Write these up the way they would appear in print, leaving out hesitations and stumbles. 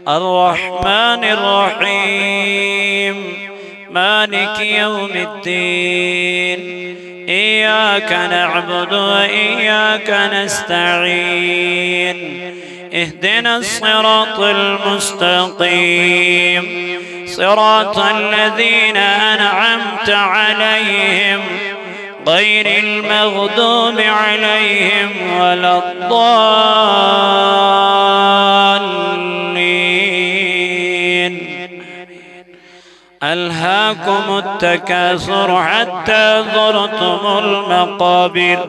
الرحمن الرحيم مالك يوم الدين إياك نعبد وإياك نستعين اهدنا الصراط المستقيم صراط الذين أنعمت عليهم غير المغضوب عليهم ولا الضالين. ألهاكم التكاثر حتى زرتم المقابر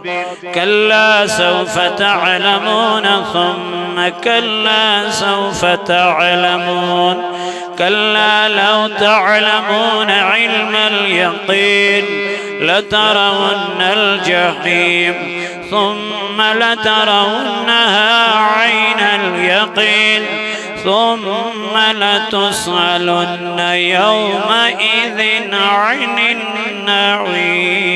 كلا سوف تعلمون ثم كلا سوف تعلمون كلا لو تعلمون علم اليقين لترون الجحيم ثم لترونها عين اليقين ثم لتسألن يومئذ عن النعيم.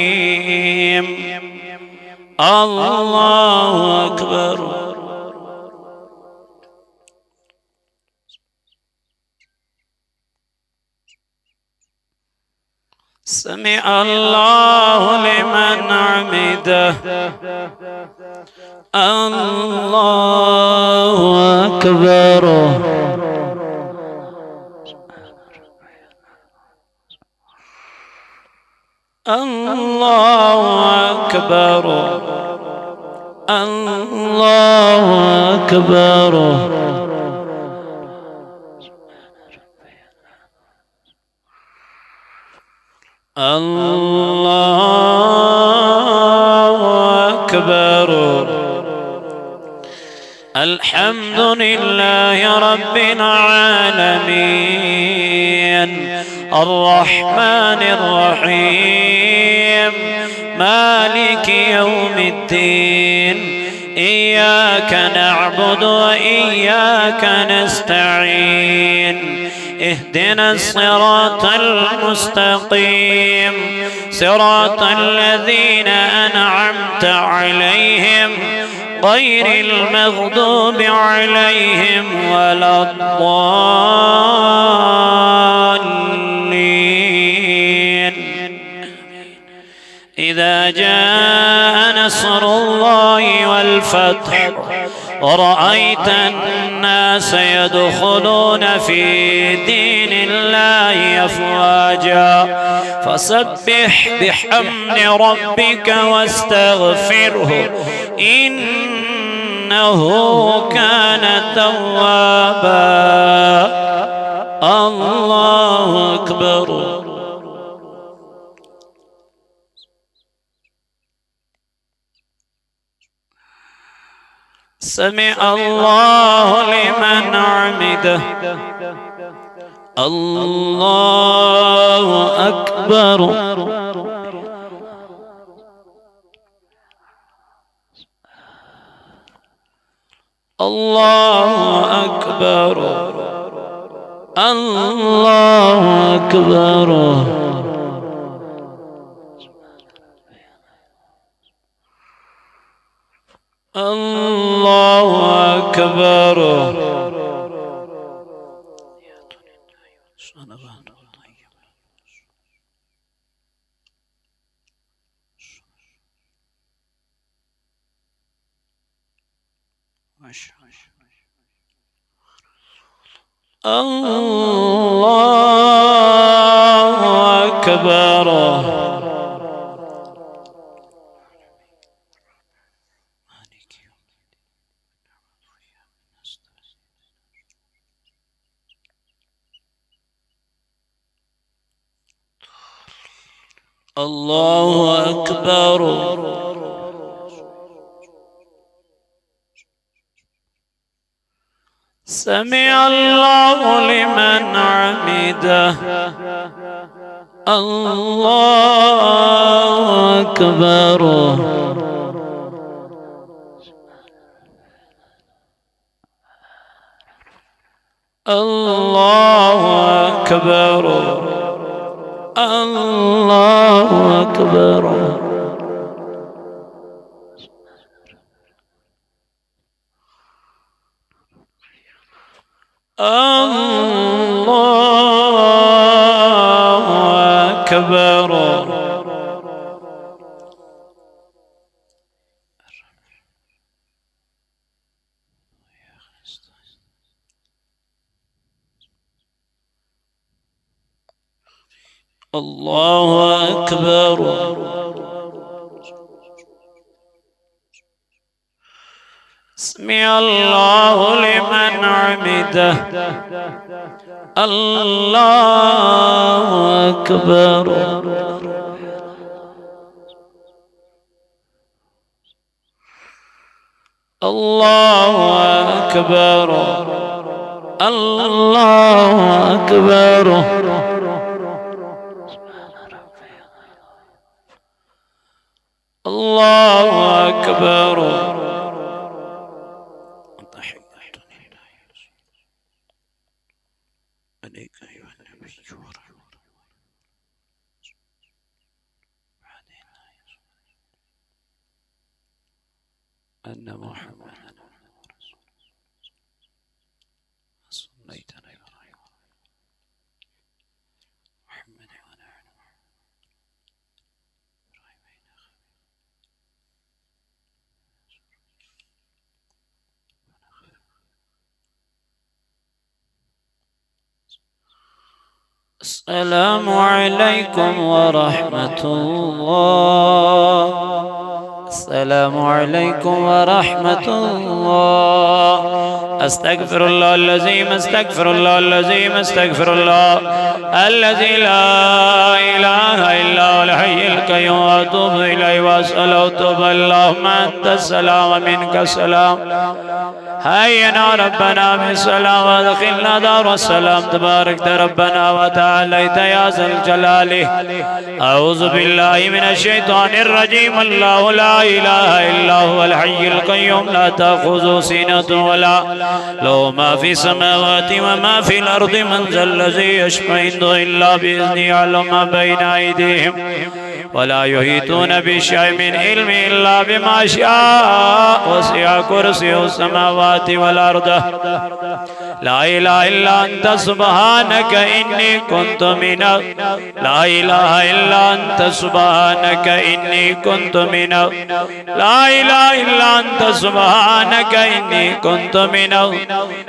الله أكبر. سمع الله لمن حمده. الله أكبر. الله أكبر. الله أكبر. الله أكبر. الحمد لله رب العالمين الرحمن الرحيم مالك يوم الدين إياك نعبد وإياك نستعين اهدنا الصراط المستقيم صراط الذين أنعمت عليهم غير المغضوب عليهم ولا الضالين. إذا جاء نصر الله والفتح ورأيت الناس يدخلون في دين الله أفواجا فسبح بحمد ربك واستغفره إنه كان توابا. الله أكبر. سمع الله لمن حمده. الله أكبر. الله أكبر. الله أكبر. الله أكبر. الله أكبر. الله أكبر. سمع الله لمن حمده. الله أكبر. الله أكبر. الله أكبر. الله أكبر. الله أكبر. سمع الله لمن حمده. الله أكبر. الله أكبر. الله أكبر. الله أكبر. عليك أيها النبي أن محمدا صليتنا إبراهيم محمد وعلى آل السلام عليكم ورحمة الله. السلام عليكم ورحمة الله. أستغفر الله العظيم. أستغفر الله العظيم. أستغفر الله الذي لا إله إلا هو الحي القيوم وأتوب إليه وأسأل وأتوب. اللهم أنت السلام ومنك السلام. هينا ربنا بالسلام وادخلنا دار السلام. تبارك ربنا وتعاليت يا ذا الجلال. أعوذ بالله من الشيطان الرجيم. الله لا إله إلا هو الحي القيوم لا تأخذه سنة ولا له ما في السماوات وما في الأرض. من ذا الذي يشفع عنده إلا بإذنه. يعلم ما بين أيديهم ولا يحيطون بشيء من علمه إلا بما شاء. وسع كرسيه السماوات والأرض. لا إله إلا أنت سبحانك إني كنت من لا إله إلا أنت سبحانك إني كنت من لا إله إلا أنت سبحانك إني كنت من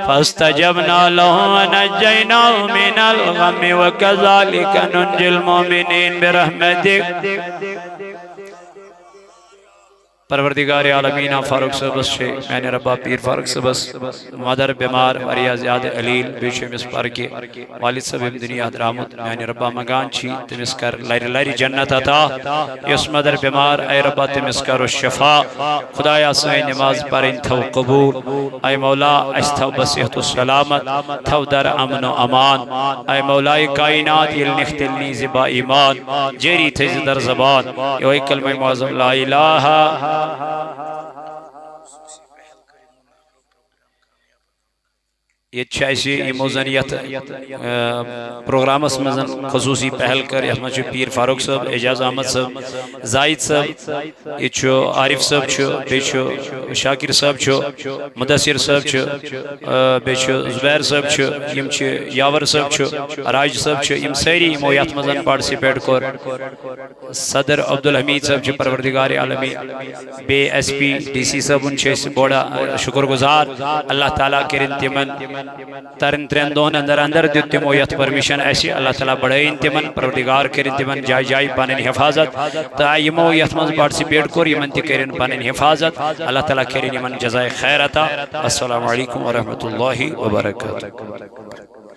فاستجبنا له ونجيناه من الغم وكذلك ننجي المؤمنين برحمتك. परवरदिगार आलमीन फारूक सबस मैंने रब्बा पीर फारूक सबस मदर बीमार वारिया ज़्यादा अलील बेशमिस पर के वालिद सब दुनिया दरामत मैंने रब्बा मगान छी तमिस कर लरी लरी जन्नत अता. यस मदर बीमार ऐ रब्बा तमिस कर शफा. खुदाया सही नमाज पर इन थव कबूल. ऐ मौला अस थव बसियत सलामत थव दर अमन व अमान. ऐ मौलाए कायनात इल निख्तिलनी ज़िबा ईमान जेरी थे दर ज़बान यो कलमे मुअज़्ज़म ला इलाहा. ये मोजनियत प्रोग्रामस मजन खसूसी पहल कर यह पीर फारूक साहब एजाज अहमद साहब जाहिद साहब ये आरिफ साहब बे शाकिर साहब मुदसिर साहब बे जुबैर साहब यावर साहब राज साहब यम सारी यमो यथ मजन पार्टिसिपेट कर. सदर अब्दुल हमीद साहब परवरदिगार आलमी बे SP DC साहब बड़ा शुक्रगुजार. अल्लाह ताला करिन तिमन तरन त्रेन दोन अंदर अंदर दित तिमो यथ परमिशन ऐसी अल्लाह ताला बड़े तिमन परवरदिगार करिन तिमन जाय जाय पान हिफाजत. तो यमो यथ मज पार्टिसिपेट कर यमन ति करिन पान हिफाजत. अल्लाह ताला करिन यमन जज़ाए खैर अता. अस्सलामु अलैकुम व रहमतुल्लाहि व बरकातहू.